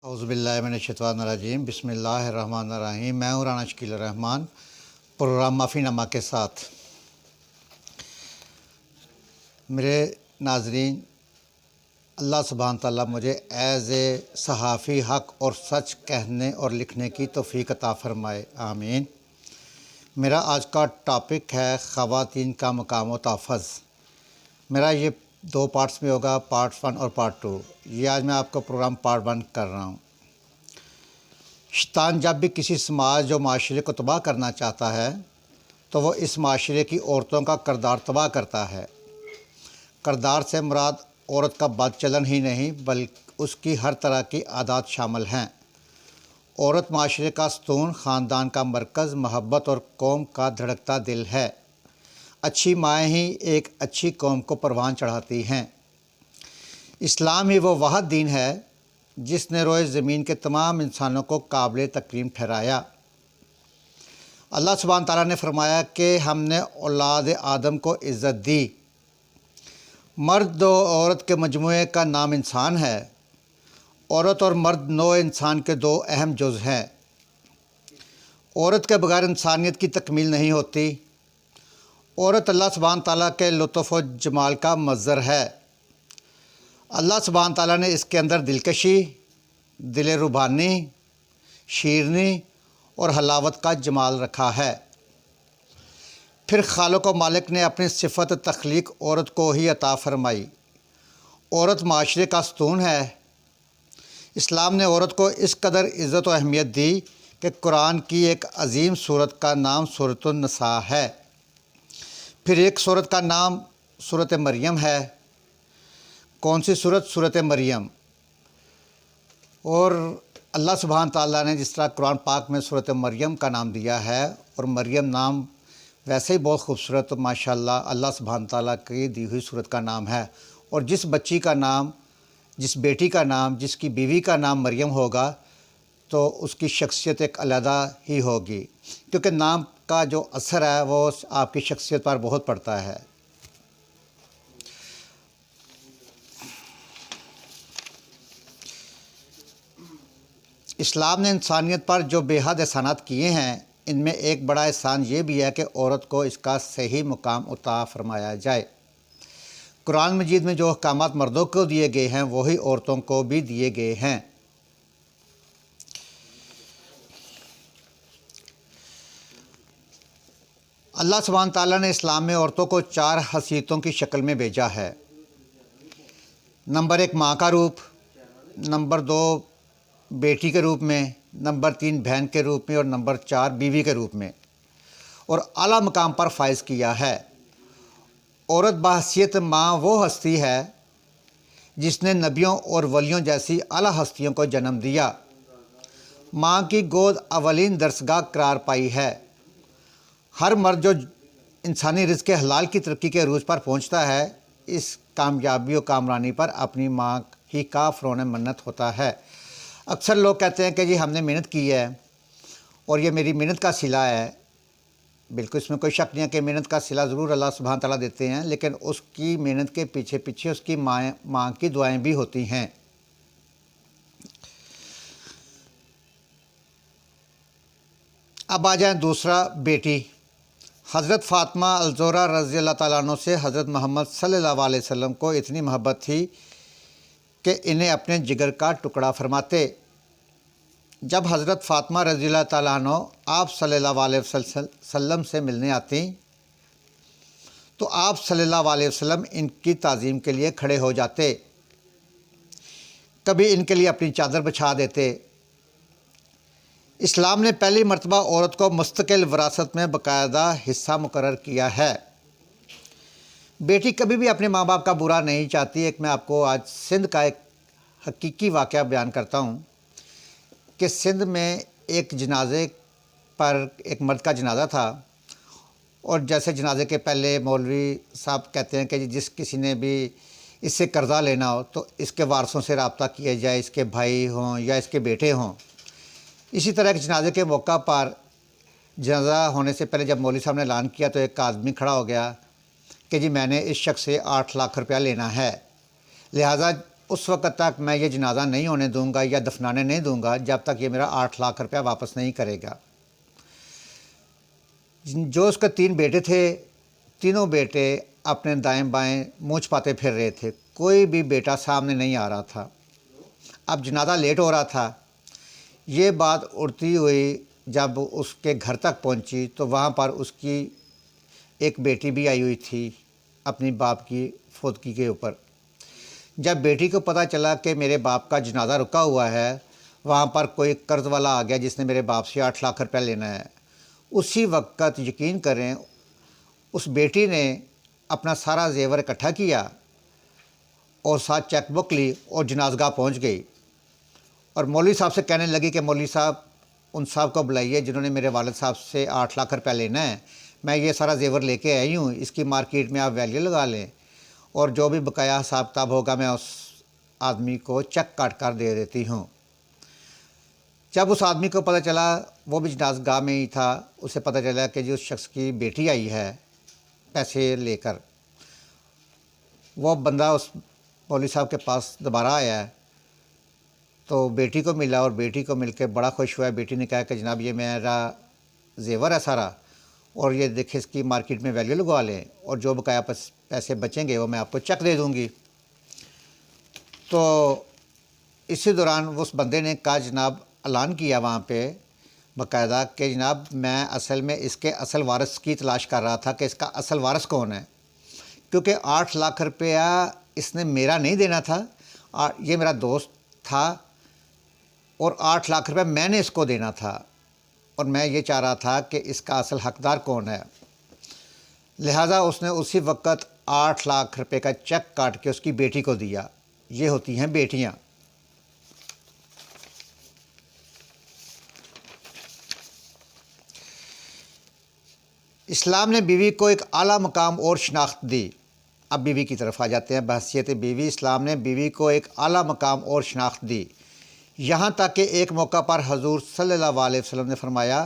اعوذ باللہ من الشیطان الرجیم، بسم اللہ الرحمن الرحیم۔ میں ہوں رانا شکیل الرحمن، پروگرام معافی نامہ کے ساتھ۔ میرے ناظرین، اللہ سبحانہ تعالیٰ مجھے ایز اے صحافی حق اور سچ کہنے اور لکھنے کی توفیق عطا فرمائے، آمین۔ میرا آج کا ٹاپک ہے خواتین کا مقام و تحفظ۔ میرا یہ دو پارٹس میں ہوگا، پارٹ 1 اور پارٹ 2۔ یہ آج میں آپ کا پروگرام پارٹ 1 کر رہا ہوں۔ شیطان جب بھی کسی سماج و معاشرے کو تباہ کرنا چاہتا ہے تو وہ اس معاشرے کی عورتوں کا کردار تباہ کرتا ہے۔ کردار سے مراد عورت کا بد چلن ہی نہیں بلکہ اس کی ہر طرح کی عادات شامل ہیں۔ عورت معاشرے کا ستون، خاندان کا مرکز، محبت اور قوم کا دھڑکتا دل ہے۔ اچھی مائیں ہی ایک اچھی قوم کو پروان چڑھاتی ہیں۔ اسلام ہی وہ واحد دین ہے جس نے روئے زمین کے تمام انسانوں کو قابل تکریم ٹھہرایا۔ اللہ سبحانہ تعالیٰ نے فرمایا کہ ہم نے اولاد آدم کو عزت دی۔ مرد و عورت کے مجموعے کا نام انسان ہے۔ عورت اور مرد نوع انسان کے دو اہم جز ہیں۔ عورت کے بغیر انسانیت کی تکمیل نہیں ہوتی۔ عورت اللہ سبحانہ تعالیٰ کے لطف و جمال کا مظہر ہے۔ اللہ سبحانہ تعالیٰ نے اس کے اندر دلکشی، دل ربانی، شیرنی اور حلاوت کا جمال رکھا ہے۔ پھر خالق و مالک نے اپنی صفت تخلیق عورت کو ہی عطا فرمائی۔ عورت معاشرے کا ستون ہے۔ اسلام نے عورت کو اس قدر عزت و اہمیت دی کہ قرآن کی ایک عظیم سورت کا نام سورۃ النساء ہے۔ پھر ایک سورت کا نام سورۃ مریم ہے۔ کون سی سورت؟ سورۃ مریم۔ اور اللہ سبحانہ تعالیٰ نے جس طرح قرآن پاک میں سورۃ مریم کا نام دیا ہے، اور مریم نام ویسے ہی بہت خوبصورت ماشاءاللہ اللہ سبحانہ تعالیٰ کی دی ہوئی سورت کا نام ہے۔ اور جس بچی کا نام، جس بیٹی کا نام، جس کی بیوی کا نام مریم ہوگا تو اس کی شخصیت ایک علیحدہ ہی ہوگی، کیونکہ نام کا جو اثر ہے وہ آپ کی شخصیت پر بہت پڑتا ہے۔ اسلام نے انسانیت پر جو بے حد احسانات کیے ہیں، ان میں ایک بڑا احسان یہ بھی ہے کہ عورت کو اس کا صحیح مقام عطا فرمایا جائے۔ قرآن مجید میں جو احکامات مردوں کو دیے گئے ہیں وہی عورتوں کو بھی دیے گئے ہیں۔ اللہ سبحانہ تعالیٰ نے اسلام میں عورتوں کو 4 حیثیتوں کی شکل میں بھیجا ہے۔ نمبر 1 ماں کا روپ، نمبر 2 بیٹی کے روپ میں، نمبر 3 بہن کے روپ میں، اور نمبر 4 بیوی کے روپ میں، اور اعلیٰ مقام پر فائز کیا ہے۔ عورت بحیثیت ماں وہ ہستی ہے جس نے نبیوں اور ولیوں جیسی اعلیٰ ہستیوں کو جنم دیا۔ ماں کی گود اولین درسگاہ قرار پائی ہے۔ ہر مرد جو انسانی رزق حلال کی ترقی کے عروج پر پہنچتا ہے، اس کامیابی و کامرانی پر اپنی ماں ہی کا فرعون منت ہوتا ہے۔ اکثر لوگ کہتے ہیں کہ جی ہم نے محنت کی ہے اور یہ میری محنت کا صلہ ہے۔ بالکل اس میں کوئی شک نہیں ہے کہ محنت کا صلہ ضرور اللہ سبحانہ تعالیٰ دیتے ہیں، لیکن اس کی محنت کے پیچھے پیچھے اس کی ماں کی دعائیں بھی ہوتی ہیں۔ اب آ جائیں دوسرا، بیٹی۔ حضرت فاطمہ الزہرا رضی اللہ تعالیٰ عنہ سے حضرت محمد صلی اللہ علیہ وسلم کو اتنی محبت تھی کہ انہیں اپنے جگر کا ٹکڑا فرماتے۔ جب حضرت فاطمہ رضی اللہ تعالیٰ عنہ آپ صلی اللہ علیہ وسلم سے ملنے آتی تو آپ صلی اللہ علیہ وسلم ان کی تعظیم کے لیے کھڑے ہو جاتے، کبھی ان کے لیے اپنی چادر بچھا دیتے۔ اسلام نے پہلی مرتبہ عورت کو مستقل وراثت میں باقاعدہ حصہ مقرر کیا ہے۔ بیٹی کبھی بھی اپنے ماں باپ کا برا نہیں چاہتی۔ ایک میں آپ کو آج سندھ کا ایک حقیقی واقعہ بیان کرتا ہوں کہ سندھ میں ایک جنازے پر ایک مرد کا جنازہ تھا، اور جیسے جنازے کے پہلے مولوی صاحب کہتے ہیں کہ جس کسی نے بھی اس سے قرضہ لینا ہو تو اس کے وارثوں سے رابطہ کیا جائے، اس کے بھائی ہوں یا اس کے بیٹے ہوں۔ اسی طرح ایک جنازے کے موقع پر جنازہ ہونے سے پہلے جب مولوی صاحب نے اعلان کیا تو ایک آدمی کھڑا ہو گیا کہ جی میں نے اس شخص سے 8 لاکھ روپیہ لینا ہے، لہٰذا اس وقت تک میں یہ جنازہ نہیں ہونے دوں گا یا دفنانے نہیں دوں گا جب تک یہ میرا 8 لاکھ روپیہ واپس نہیں کرے گا۔ جو اس کے 3 بیٹے تھے، تینوں بیٹے اپنے دائیں بائیں منہ چھپاتے پھر رہے تھے، کوئی بھی بیٹا سامنے نہیں آ رہا تھا۔ اب جنازہ لیٹ ہو رہا تھا۔ یہ بات اڑتی ہوئی جب اس کے گھر تک پہنچی تو وہاں پر اس کی ایک بیٹی بھی آئی ہوئی تھی اپنی باپ کی فوتگی کے اوپر۔ جب بیٹی کو پتہ چلا کہ میرے باپ کا جنازہ رکا ہوا ہے، وہاں پر کوئی قرض والا آ گیا جس نے میرے باپ سے 8 لاکھ روپیہ لینا ہے، اسی وقت یقین کریں اس بیٹی نے اپنا سارا زیور اکٹھا کیا اور ساتھ چیک بک لی اور جنازگاہ پہنچ گئی، اور مولوی صاحب سے کہنے لگی کہ مولوی صاحب ان صاحب کو بلائیے جنہوں نے میرے والد صاحب سے 8 لاکھ روپیہ لینا ہے، میں یہ سارا زیور لے کے آئی ہوں، اس کی مارکیٹ میں آپ ویلیو لگا لیں اور جو بھی بقایا حساب کتاب ہوگا میں اس آدمی کو چیک کاٹ کر دے دیتی ہوں۔ جب اس آدمی کو پتہ چلا، وہ بھی جنازگاہ میں ہی تھا، اسے پتہ چلا کہ جی اس شخص کی بیٹی آئی ہے پیسے لے کر، وہ بندہ اس مولوی صاحب کے پاس دوبارہ آیا ہے تو بیٹی کو ملا اور بیٹی کو مل کے بڑا خوش ہوا ہے۔ بیٹی نے کہا کہ جناب یہ میرا زیور ہے سارا، اور یہ دیکھیں اس کی مارکیٹ میں ویلیو لگوا لیں اور جو بقایا پیسے بچیں گے وہ میں آپ کو چیک دے دوں گی۔ تو اسی دوران اس بندے نے کہا جناب اعلان کیا وہاں پہ باقاعدہ کہ جناب میں اصل میں اس کے اصل وارث کی تلاش کر رہا تھا کہ اس کا اصل وارث کون ہے، کیونکہ 8 لاکھ روپیہ اس نے میرا نہیں دینا تھا، یہ میرا دوست تھا اور 8 لاکھ روپے میں نے اس کو دینا تھا، اور میں یہ چاہ رہا تھا کہ اس کا اصل حقدار کون ہے۔ لہٰذا اس نے اسی وقت 8 لاکھ روپے کا چیک کاٹ کے اس کی بیٹی کو دیا۔ یہ ہوتی ہیں بیٹیاں۔ اسلام نے بیوی کو ایک اعلیٰ مقام اور شناخت دی۔ اب بیوی کی طرف آ جاتے ہیں۔ بحیثیت بیوی اسلام نے بیوی کو ایک اعلیٰ مقام اور شناخت دی، یہاں تک کہ ایک موقع پر حضور صلی اللہ علیہ وسلم نے فرمایا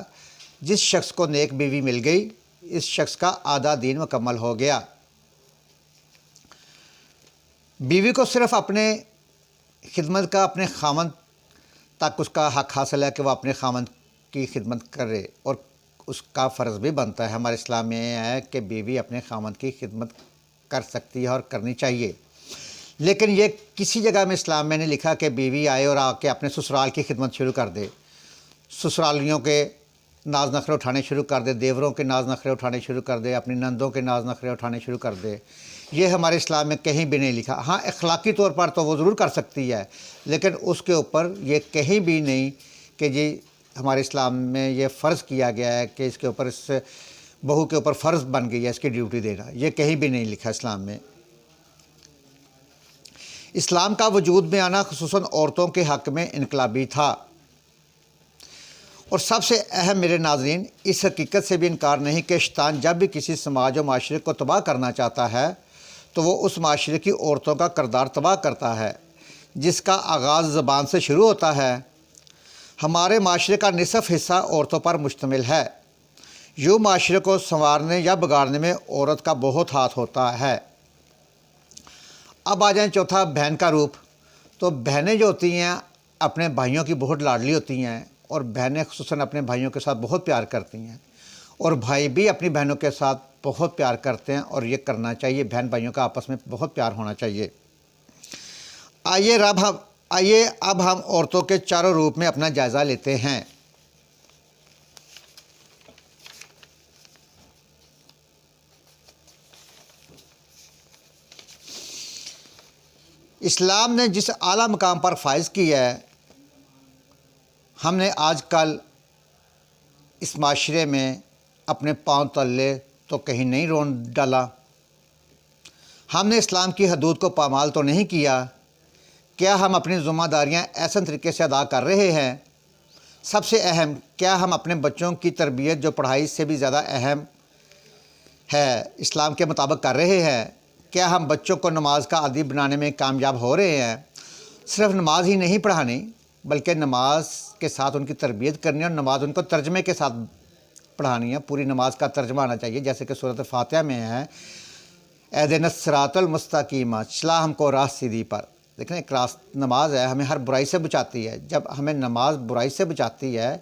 جس شخص کو نیک بیوی مل گئی اس شخص کا آدھا دین مکمل ہو گیا۔ بیوی کو صرف اپنے خدمت کا اپنے خاوند تک اس کا حق حاصل ہے کہ وہ اپنے خاوند کی خدمت کرے، اور اس کا فرض بھی بنتا ہے۔ ہمارے اسلام میں یہ ہے کہ بیوی اپنے خاوند کی خدمت کر سکتی ہے اور کرنی چاہیے، لیکن یہ کسی جگہ میں اسلام میں نے لکھا کہ بیوی آئے اور آ کے اپنے سسرال کی خدمت شروع کر دے، سسرالیوں کے ناز نخرے اٹھانے شروع کر دے، دیوروں کے ناز نخرے اٹھانے شروع کر دے، اپنی نندوں کے ناز نخرے اٹھانے شروع کر دے۔ یہ ہمارے اسلام میں کہیں بھی نہیں لکھا۔ ہاں اخلاقی طور پر تو وہ ضرور کر سکتی ہے، لیکن اس کے اوپر یہ کہیں بھی نہیں کہ جی ہمارے اسلام میں یہ فرض کیا گیا ہے کہ اس کے اوپر اس بہو کے اوپر فرض بن گئی ہے اس کی ڈیوٹی دینا، یہ کہیں بھی نہیں لکھا اسلام میں۔ اسلام کا وجود میں آنا خصوصاً عورتوں کے حق میں انقلابی تھا، اور سب سے اہم میرے ناظرین اس حقیقت سے بھی انکار نہیں کہ شیطان جب بھی کسی سماج و معاشرے کو تباہ کرنا چاہتا ہے تو وہ اس معاشرے کی عورتوں کا کردار تباہ کرتا ہے، جس کا آغاز زبان سے شروع ہوتا ہے۔ ہمارے معاشرے کا نصف حصہ عورتوں پر مشتمل ہے، یوں معاشرے کو سنوارنے یا بگاڑنے میں عورت کا بہت ہاتھ ہوتا ہے۔ اب آ جائیں چوتھا، بہن کا روپ۔ تو بہنیں جو ہوتی ہیں اپنے بھائیوں کی بہت لاڈلی ہوتی ہیں، اور بہنیں خصوصاً اپنے بھائیوں کے ساتھ بہت پیار کرتی ہیں، اور بھائی بھی اپنی بہنوں کے ساتھ بہت پیار کرتے ہیں، اور یہ کرنا چاہیے، بہن بھائیوں کا آپس میں بہت پیار ہونا چاہیے۔ آئیے اب ہم عورتوں کے چاروں روپ میں اپنا جائزہ لیتے ہیں۔ اسلام نے جس اعلیٰ مقام پر فائز کیا ہے، ہم نے آج کل اس معاشرے میں اپنے پاؤں تلے تو کہیں نہیں رون ڈالا۔ ہم نے اسلام کی حدود کو پامال تو نہیں کیا۔ کیا ہم اپنی ذمہ داریاں ایسے طریقے سے ادا کر رہے ہیں؟ سب سے اہم، کیا ہم اپنے بچوں کی تربیت جو پڑھائی سے بھی زیادہ اہم ہے اسلام کے مطابق کر رہے ہیں؟ کیا ہم بچوں کو نماز کا عادی بنانے میں کامیاب ہو رہے ہیں؟ صرف نماز ہی نہیں پڑھانی، بلکہ نماز کے ساتھ ان کی تربیت کرنی، اور نماز ان کو ترجمے کے ساتھ پڑھانی ہے۔ پوری نماز کا ترجمہ آنا چاہیے، جیسے کہ سورۃ فاتحہ میں ہے اہدنا الصراط المستقیم، چلا ہم کو راہ سیدھی پر۔ دیکھیں ایک نماز ہے ہمیں ہر برائی سے بچاتی ہے. جب ہمیں نماز برائی سے بچاتی ہے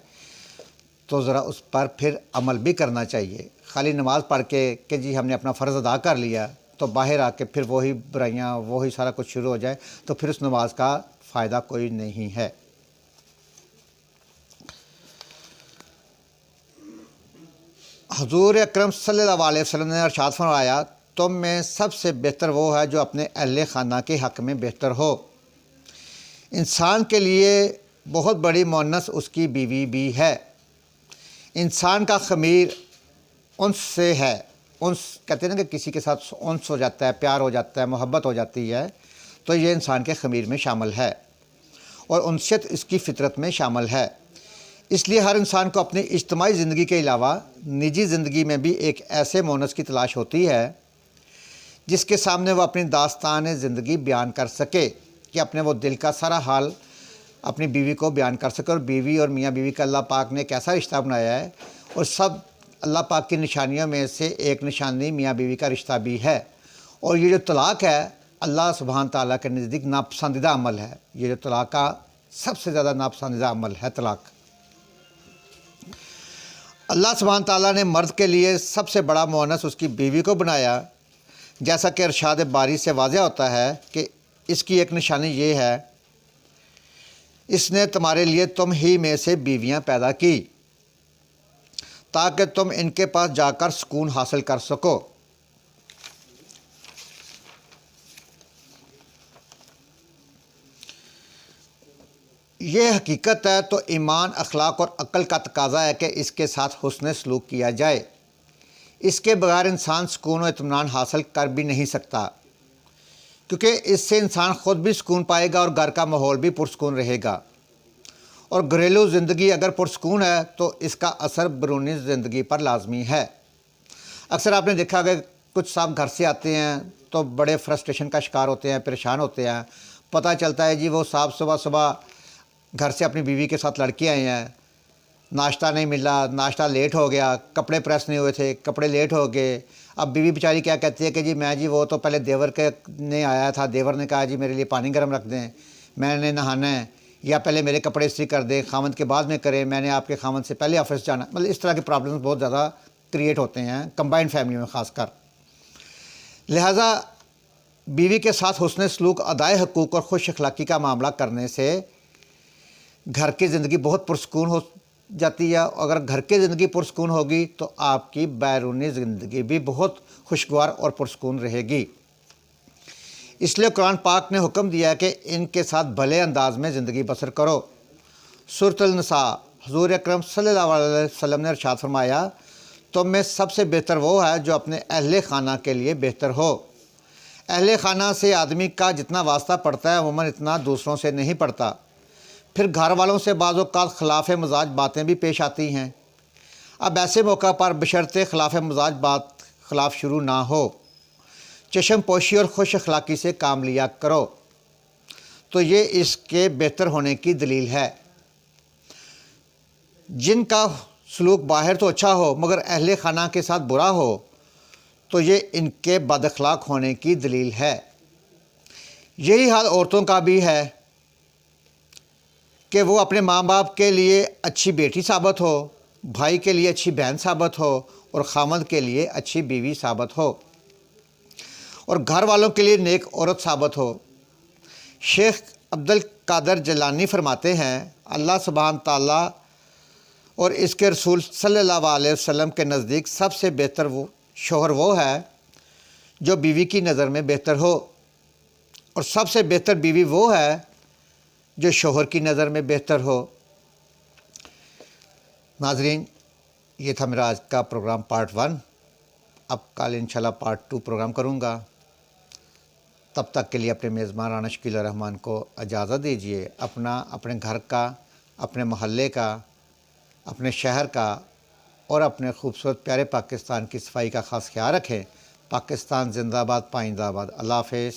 تو ذرا اس پر پھر عمل بھی کرنا چاہیے. خالی نماز پڑھ کے کہ جی ہم نے اپنا فرض ادا کر لیا تو باہر آ کے پھر وہی برائیاں وہی سارا کچھ شروع ہو جائے تو پھر اس نماز کا فائدہ کوئی نہیں ہے. حضور اکرم صلی اللہ علیہ وسلم نے ارشاد فرمایا تم میں سب سے بہتر وہ ہے جو اپنے اہل خانہ کے حق میں بہتر ہو. انسان کے لیے بہت بڑی مونس اس کی بیوی بھی ہے. انسان کا خمیر انس سے ہے. انس کہتے ہیں نا کہ کسی کے ساتھ انس ہو جاتا ہے، پیار ہو جاتا ہے، محبت ہو جاتی ہے، تو یہ انسان کے خمیر میں شامل ہے اور انسیت اس کی فطرت میں شامل ہے. اس لیے ہر انسان کو اپنی اجتماعی زندگی کے علاوہ نجی زندگی میں بھی ایک ایسے مونس کی تلاش ہوتی ہے جس کے سامنے وہ اپنی داستان زندگی بیان کر سکے، کہ اپنے وہ دل کا سارا حال اپنی بیوی کو بیان کر سکے. اور بیوی اور میاں بیوی کا اللہ پاک نے ایک ایسا رشتہ بنایا ہے، اور سب اللہ پاک کی نشانیوں میں سے ایک نشانی میاں بیوی کا رشتہ بھی ہے. اور یہ جو طلاق ہے اللہ سبحانہ تعالیٰ کے نزدیک ناپسندیدہ عمل ہے. یہ جو طلاق کا سب سے زیادہ ناپسندیدہ عمل ہے طلاق. اللہ سبحانہ تعالیٰ نے مرد کے لیے سب سے بڑا مونس اس کی بیوی کو بنایا، جیسا کہ ارشاد باری سے واضح ہوتا ہے کہ اس کی ایک نشانی یہ ہے اس نے تمہارے لیے تم ہی میں سے بیویاں پیدا کی تاکہ تم ان کے پاس جا کر سکون حاصل کر سکو. یہ حقیقت ہے تو ایمان، اخلاق اور عقل کا تقاضا ہے کہ اس کے ساتھ حسن سلوک کیا جائے. اس کے بغیر انسان سکون و اطمینان حاصل کر بھی نہیں سکتا، کیونکہ اس سے انسان خود بھی سکون پائے گا اور گھر کا ماحول بھی پرسکون رہے گا. اور گھریلو زندگی اگر پرسکون ہے تو اس کا اثر بیرونی زندگی پر لازمی ہے. اکثر آپ نے دیکھا کہ کچھ صاحب گھر سے آتے ہیں تو بڑے فرسٹریشن کا شکار ہوتے ہیں، پریشان ہوتے ہیں. پتہ چلتا ہے جی وہ صاحب صبح گھر سے اپنی بیوی کے ساتھ لڑکے آئے ہیں، ناشتہ نہیں ملا، ناشتہ لیٹ ہو گیا، کپڑے پریس نہیں ہوئے تھے، کپڑے لیٹ ہو گئے. اب بیوی بیچاری کیا کہتی ہے کہ جی وہ تو پہلے دیور کے نے آیا تھا، دیور نے کہا جی میرے لیے پانی گرم رکھ دیں، میں نے نہانا ہے، یا پہلے میرے کپڑے استری کر دیں، خامند کے بعد میں کریں، میں نے آپ کے خامند سے پہلے آفس جانا. مطلب اس طرح کے پرابلمز بہت زیادہ کریٹ ہوتے ہیں کمبائنڈ فیملی میں خاص کر. لہٰذا بیوی کے ساتھ حسن سلوک، ادائے حقوق اور خوش اخلاقی کا معاملہ کرنے سے گھر کی زندگی بہت پرسکون ہو جاتی ہے. اگر گھر کی زندگی پرسکون ہوگی تو آپ کی بیرونی زندگی بھی بہت خوشگوار اور پرسکون رہے گی. اس لیے قرآن پاک نے حکم دیا ہے کہ ان کے ساتھ بھلے انداز میں زندگی بسر کرو. سورۃ النساء حضور اکرم صلی اللہ علیہ وسلم نے ارشاد فرمایا تم میں سب سے بہتر وہ ہے جو اپنے اہل خانہ کے لیے بہتر ہو. اہل خانہ سے آدمی کا جتنا واسطہ پڑتا ہے عموماً اتنا دوسروں سے نہیں پڑتا. پھر گھر والوں سے بعض اوقات خلاف مزاج باتیں بھی پیش آتی ہیں. اب ایسے موقع پر بشرطِ خلاف مزاج بات خلاف شروع نہ ہو، چشم پوشی اور خوش اخلاقی سے کام لیا کرو، تو یہ اس کے بہتر ہونے کی دلیل ہے. جن کا سلوک باہر تو اچھا ہو مگر اہل خانہ کے ساتھ برا ہو تو یہ ان کے بد اخلاق ہونے کی دلیل ہے. یہی حال عورتوں کا بھی ہے کہ وہ اپنے ماں باپ کے لیے اچھی بیٹی ثابت ہو، بھائی کے لیے اچھی بہن ثابت ہو اور خامند کے لیے اچھی بیوی ثابت ہو اور گھر والوں کے لیے نیک عورت ثابت ہو. شیخ عبد القادر جیلانی فرماتے ہیں اللہ سبحانہ تعالیٰ اور اس کے رسول صلی اللہ علیہ وسلم کے نزدیک سب سے بہتر وہ شوہر وہ ہے جو بیوی کی نظر میں بہتر ہو، اور سب سے بہتر بیوی وہ ہے جو شوہر کی نظر میں بہتر ہو. ناظرین، یہ تھا میرا آج کا پروگرام پارٹ 1. اب کل انشاءاللہ پارٹ 2 پروگرام کروں گا. تب تک کے لیے اپنے میزبان رانا شکیل الرحمان کو اجازت دیجیے. اپنے گھر کا، اپنے محلے کا، اپنے شہر کا اور اپنے خوبصورت پیارے پاکستان کی صفائی کا خاص خیال رکھیں. پاکستان زندہ باد، پائندہ باد. اللہ حافظ.